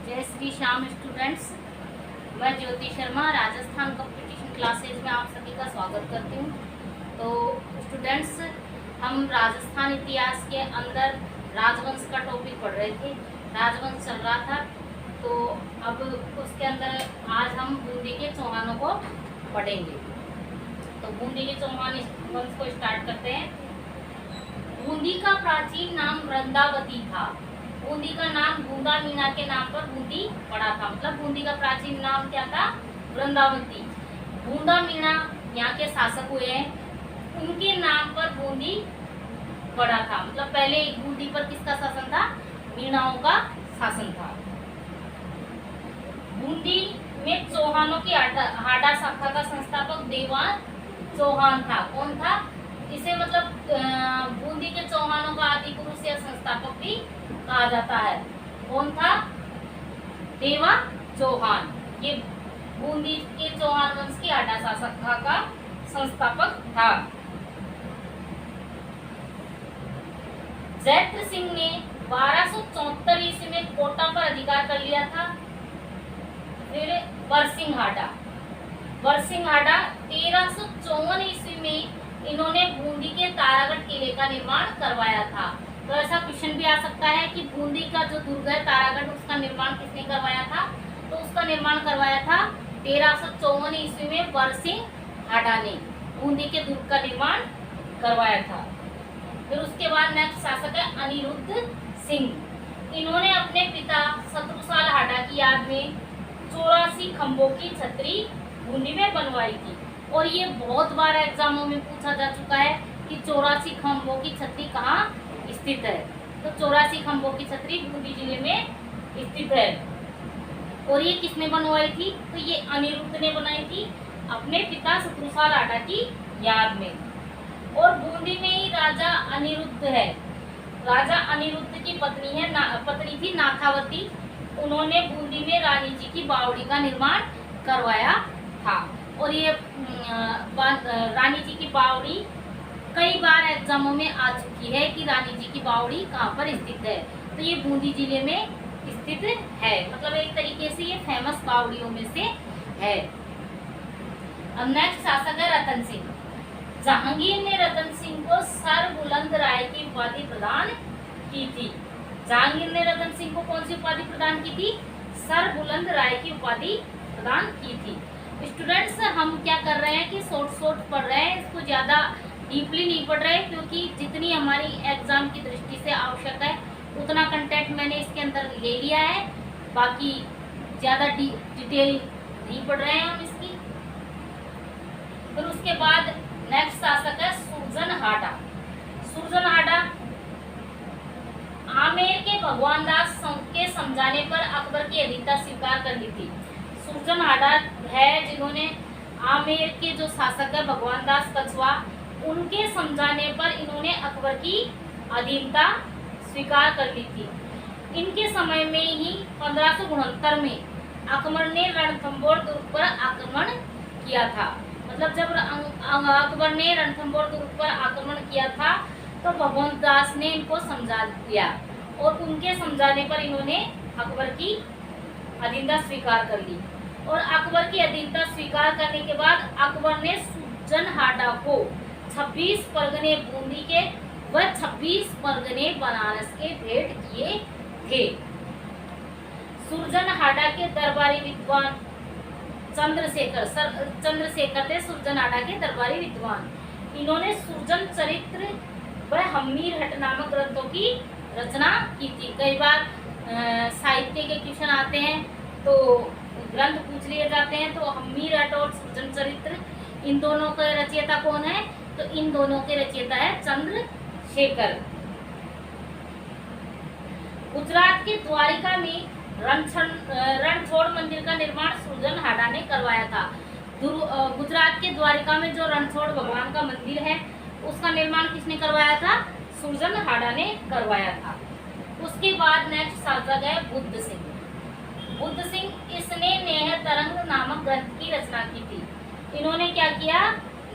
जय श्री श्याम स्टूडेंट्स। मैं Jyoti Sharma Rajasthan competition classes में आप सभी का स्वागत करती हूँ। तो स्टूडेंट्स, हम राजस्थान इतिहास के अंदर राजवंश का टॉपिक पढ़ रहे थे। राजवंश चल रहा था, तो अब उसके अंदर आज हम बूंदी के चौहानों को पढ़ेंगे। तो बूंदी के चौहान वंश को स्टार्ट करते हैं। बूंदी का प्राचीन नाम वृंदावती था। बूंदी का नाम बूंदा मीना के नाम पर बूंदी पड़ा था। मतलब बूंदी का प्राचीन नाम क्या था? वृंदावती। बूंदा मीना यहाँ के शासक हुए हैं, उनके नाम पर बूंदी पड़ा था। मतलब पहले बूंदी पर किसका शासन था? मीणाओं का शासन था। बूंदी में चौहानों की हाडा शाखा का संस्थापक देवान चौहान था। कौन था? इसे मतलब बूंदी के चौहानों का आदि पुरुष या संस्थापक भी कहा जाता है। कौन था? देवा चौहान। ये बूंदी के चौहान वंश की हाडा शाखा का संस्थापक था। जैत्र सिंह ने 1274 ईस्वी में कोटा पर अधिकार कर लिया था। फिर बरसिंघाड़ा 1354 ईस्वी में इन्होंने बूंदी के तारागढ़ किले का निर्माण करवाया था। तो ऐसा क्वेश्चन भी आ सकता है कि बूंदी का जो दुर्ग है तारागढ़, उसका निर्माण किसने करवाया था? तो उसका निर्माण करवाया था 1354 ईस्वी में बरसिंघाड़ा ने बूंदी के दुर्ग का निर्माण करवाया था। फिर उसके बाद नेक्स्ट शासक है अनिरुद्ध सिंह। इन्होंने अपने पिता शत्रुसाल हाडा की याद में 84 खंभों की छतरी बूंदी में बनवाई थी। और ये बहुत बार एग्जामों में पूछा जा चुका है कि 84 खंभों की छतरी कहाँ स्थित है। तो 84 खंभों की छतरी बूंदी जिले में स्थित है। और ये किसने बनवाई थी? तो ये अनिरुद्ध ने बनाई थी अपने पिता शत्रुसाल हाडा की याद में। और बूंदी में ही राजा अनिरुद्ध है। राजा अनिरुद्ध की पत्नी थी नाथावती। उन्होंने बूंदी में रानी जी की बावड़ी का निर्माण करवाया था। और ये रानी जी की बावड़ी कई बार एग्जामों में आ चुकी है कि रानी जी की बावड़ी कहाँ पर स्थित है। तो ये बूंदी जिले में स्थित है। मतलब एक तरीके से ये फेमस बावड़ियों में से है। अब नेक्स्ट शासक है रतन सिंह। जहांगीर ने रतन सिंह को सर बुलंद राय की उपाधि प्रदान की थी। जहांगीर ने रतन सिंह को कौन सी उपाधि प्रदान की थी? सर बुलंद राय की उपाधि प्रदान की थी। स्टूडेंट्स, हम क्या कर रहे हैं कि शॉर्ट पढ़ रहे हैं, इसको ज़्यादा डीपली नहीं पढ़ रहे, क्योंकि जितनी हमारी एग्जाम की दृष्टि से आवश्यक है उतना कंटेंट मैंने इसके अंदर ले लिया है। बाकी ज़्यादा डिटेल नहीं पढ़ रहे हैं हम इसकी। फिर उसके बाद नेक्स्ट शासक है सुरजनहाड़ा। सुरजनहाड़ा आमेर के भगवान दास के समझाने पर अकबर की अधीनता स्वीकार कर ली थी। सुरजनहाड़ा है जिन्होंने आमेर के जो शासक है भगवान दास कछवा, उनके समझाने पर इन्होंने अकबर की अधीनता स्वीकार कर ली थी। इनके समय में ही 1569 में अकबर ने रणथंभौर दुर्ग पर आक्रमण किया था। मतलब जब अकबर ने रणथंभौर दुर्ग पर आक्रमण किया था तो भगवान दास ने इनको समझा दिया और उनके समझाने पर इन्होंने अकबर की अधीनता स्वीकार कर ली। और अकबर की अधीनता स्वीकार करने के बाद अकबर ने सुरजनहाड़ा को 26 परगने बूंदी के व 26 परगने बनारस के भेंट किए थे। सुरजनहाड़ा के दरबारी विद्वान चंद्रशेखर थे सुरजनहाड़ा के दरबारी विद्वान। इन्होंने सुरजन चरित्र व हम्मीर हट नामक ग्रंथों की रचना की थी। कई बार साहित्य के क्वेश्चन आते हैं तो ग्रंथ पूछ लिए जाते हैं, तो हम्मीर हट और सुरजन चरित्र, इन दोनों के रचयिता कौन है? तो इन दोनों के रचयिता है चंद्रशेखर। गुजरात के द्वारिका में रणछोड़ मंदिर का निर्माण सुरजनहाड़ा ने करवाया था। गुजरात के द्वारिका में जो रणछोड़ भगवान का मंदिर है उसका निर्माण किसने करवाया था? सुरजनहाड़ा ने करवाया था। उसके बाद नेक्स्ट शासक है बुद्ध सिंह। बुद्ध सिंह, इसने नेह तरंग नामक ग्रंथ की रचना की थी। इन्होंने क्या किया?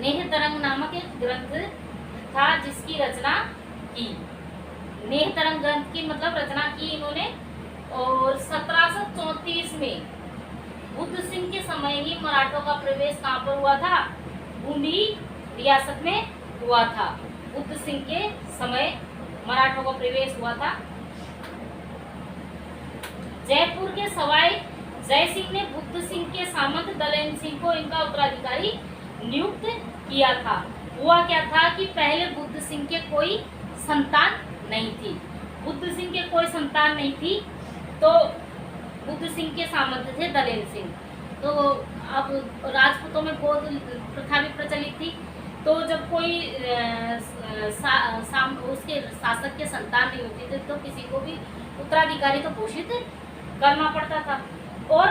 नेह तरंग नामक एक ग्रंथ था जिसकी रचना की। नेह तरंग ग्रंथ की मतलब रचना की इन्होंने। और 1734 समय ही मराठों का प्रवेश कहाँ पर हुआ था? बूंदी रियासत में हुआ था। बुद्ध सिंह के समय मराठों का प्रवेश हुआ था। जयपुर के सवाई जय सिंह ने बुद्ध सिंह के सामंत दलेल सिंह को इनका उत्तराधिकारी नियुक्त किया था। हुआ क्या था कि पहले बुद्ध सिंह के कोई संतान नहीं थी, बुद्ध सिंह के कोई संतान नहीं थी, तो बुद्ध सिंह के सामंत थे दलेल सिंह। तो अब राजपूतों में गोद प्रथा भी प्रचलित थी, तो जब कोई उसके शासक के संतान नहीं होती थी तो किसी को भी उत्तराधिकारी तो घोषित करना पड़ता था। और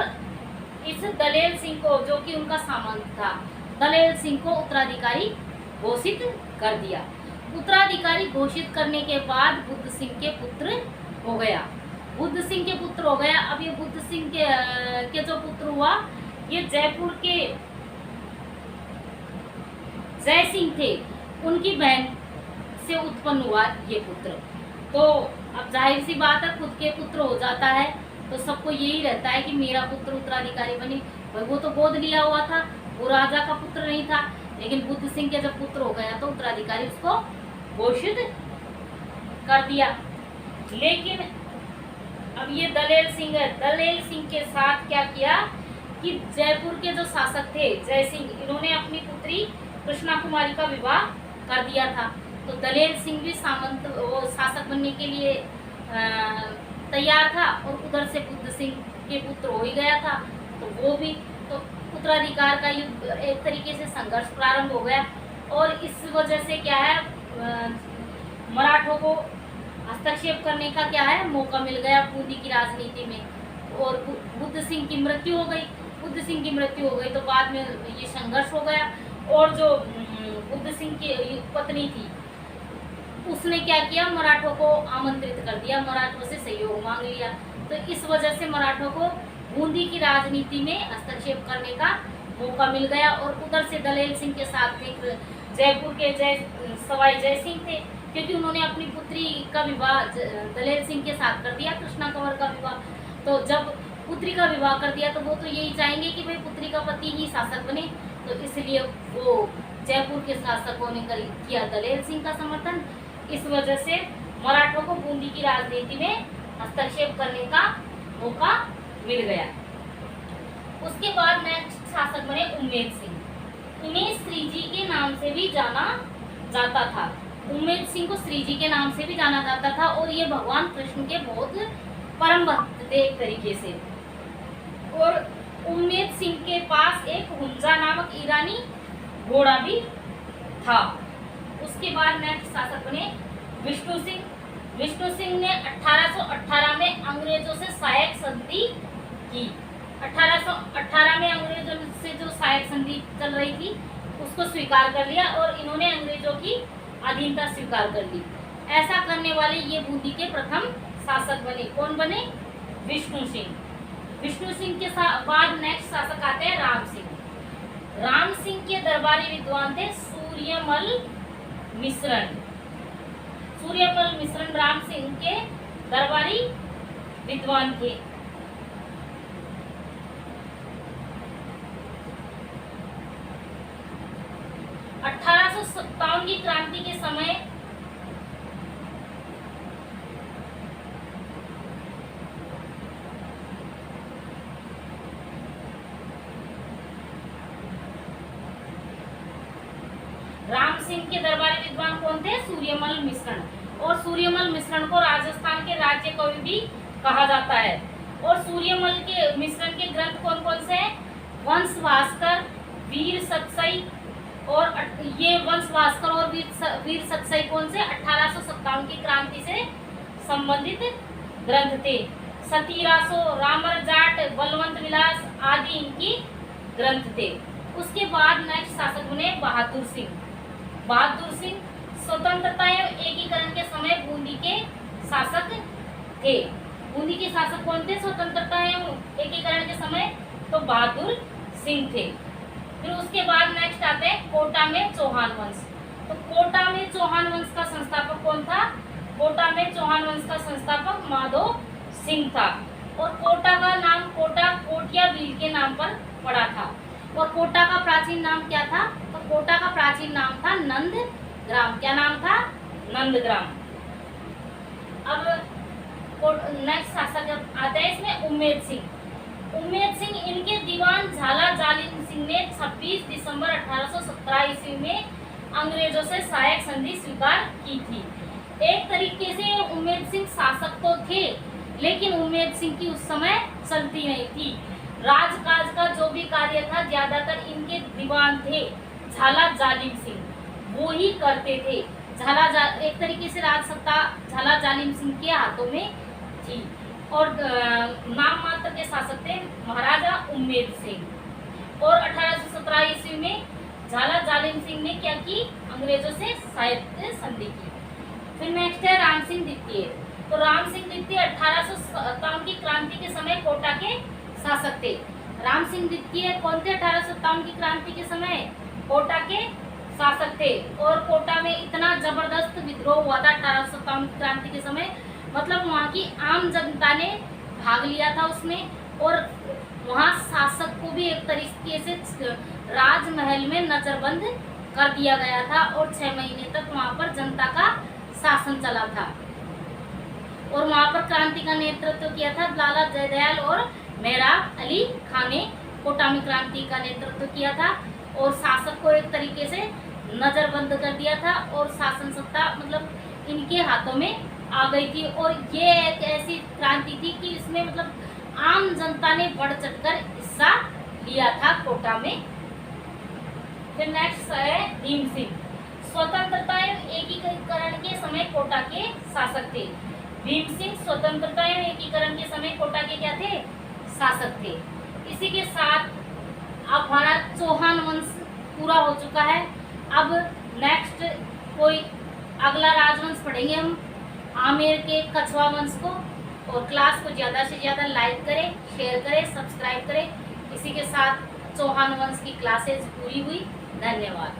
इस दलेल सिंह को, जो कि उनका सामंत था, दलेल सिंह को उत्तराधिकारी घोषित कर दिया। उत्तराधिकारी घोषित करने के बाद बुद्ध सिंह के पुत्र हो गया, बुद्ध सिंह के पुत्र हो गया। अब ये बुद्ध सिंह के जो पुत्र हुआ, ये जयपुर के जय सिंह थे, उनकी बहन से उत्पन्न हुआ ये पुत्र। तो अब जाहिर सी बात है, खुद के पुत्र हो जाता है तो सबको यही रहता है कि मेरा पुत्र उत्तराधिकारी बने। भाई वो तो गोद लिया हुआ था, वो राजा का पुत्र नहीं था, लेकिन बुद्ध सिंह के जब पुत्र हो गया तो उत्तराधिकारी उसको घोषित कर दिया। लेकिन अब ये दलेल सिंह है, दलेल सिंह के साथ क्या किया कि जयपुर के जो शासक थे जय सिंह, इन्होंने अपनी पुत्री कृष्णा कुमारी का विवाह कर दिया था। तो दलेल सिंह भी सामंत वो शासक बनने के लिए तैयार था, और उधर से बुद्ध सिंह के पुत्र हो ही गया था, तो वो भी, तो उत्तराधिकार का युद्ध, एक तरीके से संघर्ष प्रारंभ हो गया। और इस वजह से क्या है, मराठों को हस्तक्षेप करने का क्या है मौका मिल गया बूंदी की राजनीति में, और बुद्ध सिंह की मृत्यु हो गई। बुद्ध सिंह की मृत्यु हो गई तो बाद में ये संघर्ष हो गया, और जो बुद्ध सिंह की पत्नी थी उसने क्या किया, मराठों को आमंत्रित कर दिया, मराठों से सहयोग मांग लिया। तो इस वजह से मराठों को बूंदी की राजनीति में हस्तक्षेप करने का मौका मिल गया। और उधर से दलेल सिंह के साथ थे जयपुर के सवाई जय सिंह थे, क्योंकि उन्होंने अपनी पुत्री का विवाह दलेल सिंह के साथ कर दिया, कृष्णा कंवर का विवाह। तो जब पुत्री का विवाह कर दिया तो वो तो यही चाहेंगे कि भाई पुत्री का पति ही शासक बने, तो इसलिए वो जयपुर के शासकों ने किया दलेल सिंह का समर्थन। इस वजह से मराठों को बूंदी की राजनीति में हस्तक्षेप करने का मौका मिल गया। उसके बाद नेक्स्ट शासक बने उम्मेद सिंह। इन्हें श्री जी के नाम से भी जाना जाता था, उम्मेद सिंह को श्री जी के नाम से भी जाना जाता था, और ये भगवान कृष्ण के बहुत परम भक्त थे एक तरीके से। और उम्मेद सिंह के पास एक हुंजा नामक ईरानी घोड़ा भी था। उसके बाद नेक्स्ट शासक बने विष्णु सिंह। विष्णु सिंह ने 1818 में अंग्रेजों से सहायक संधि की। 1818 में अंग्रेजों से जो सहायक संधि चल रही थी उसको स्वीकार कर लिया, और इन्होंने अंग्रेजों की अधीनता स्वीकार कर ली। ऐसा करने वाले ये बूंदी के प्रथम शासक बने। कौन बने? विष्णु सिंह। विष्णु सिंह के बाद नेक्स्ट शासक आते हैं राम सिंह। राम सिंह के दरबारी विद्वान थे सूर्यमल मिश्रण। सूर्यमल मिश्रण राम सिंह के दरबारी विद्वान थे। की क्रांति के समय राम सिंह के दरबारी विद्वान कौन थे? सूर्यमल मिश्रण। और सूर्यमल मिश्रण को राजस्थान के राज्य कवि भी कहा जाता है। और सूर्यमल के मिश्रण के ग्रंथ कौन कौन से हैं? वंश भास्कर, वीर सतसई। और ये वंश भास्कर और वीर सतसई कौन से? 1857 की क्रांति से संबंधित ग्रंथ थे। सतीरासो, रामर जाट, बलवंत विलास आदि इनकी ग्रंथ थे। उसके बाद नेक्स्ट शासक बने बहादुर सिंह। बहादुर सिंह स्वतंत्रता एवं एकीकरण के समय बूंदी के शासक थे। बूंदी के शासक कौन थे स्वतंत्रता एवं एकीकरण के समय? तो बहादुर सिंह थे। फिर उसके बाद नेक्स्ट आते हैं कोटा में चौहान वंश। तो कोटा में चौहान वंश का संस्थापक कौन था? कोटा में चौहान वंश का संस्थापक माधो सिंह था। और कोटा का नाम कोटा कोटिया भील के नाम पर पड़ा था। और कोटा का प्राचीन नाम क्या था? तो कोटा का प्राचीन नाम था नंदग्राम। क्या नाम था? नंदग्राम। अब नेक्स्ट शासक आता है इसमें उम्मेद सिंह। उम्मेद सिंह, इनके दीवान झाला जालिम सिंह ने 26 दिसंबर 1817 ईस्वी में अंग्रेजों से सहायक संधि स्वीकार की थी। एक तरीके से उम्मेद सिंह शासक तो थे, लेकिन उम्मेद सिंह की उस समय चलती नहीं थी। राजकाज का जो भी कार्य था ज्यादातर इनके दीवान थे झाला जालिम सिंह, वो ही करते थे। एक तरीके से राज सत्ता झाला जालिम सिंह के हाथों में थी। और नाम मात्र के शासक थे महाराजा उम्मेद सिंह। और 1817 ईस्वी में झाला जालिम सिंह ने क्या की? अंग्रेजों से सहायता संधि की। फिर नेक्स्ट है राम सिंह द्वितीय। तो राम सिंह द्वितीय 1857 की क्रांति के समय कोटा के शासक थे। राम सिंह द्वितीय कौन थे? 1857 की क्रांति के समय कोटा के शासक थे। और कोटा में इतना जबरदस्त विद्रोह हुआ था 1857 की क्रांति के समय, मतलब वहाँ की आम जनता ने भाग लिया था उसमें। और वहाँ शासक को भी एक तरीके से राजमहल में नजरबंद कर दिया गया था और 6 महीने तक वहाँ पर जनता का शासन चला था। और वहाँ पर क्रांति का नेतृत्व किया था लाला जयदयाल और मेहराब अली खान ने कोटा में क्रांति का नेतृत्व किया था। और शासक को एक तरीके से नजरबंद कर दिया था और शासन सत्ता मतलब इनके हाथों में आ गई थी। और ये एक ऐसी क्रांति थी कि इसमें मतलब आम जनता ने बढ़ चढ़कर हिस्सा लिया था कोटा में। फिर नेक्स्ट है भीम सिंह। स्वतंत्रता एवं एकीकरण के समय कोटा के शासक थे। भीम सिंह स्वतंत्रता एवं एकीकरण के समय कोटा के क्या थे? शासक थे। इसी के साथ अब हमारा चौहान वंश पूरा हो चुका है। अब नेक्स्ट कोई अगला राजवंश पढ़ेंगे हम, आमेर के कछवा वंश को। और क्लास को ज़्यादा से ज़्यादा लाइक करें, शेयर करें, सब्सक्राइब करें। इसी के साथ चौहान वंश की क्लासेज पूरी हुई। धन्यवाद।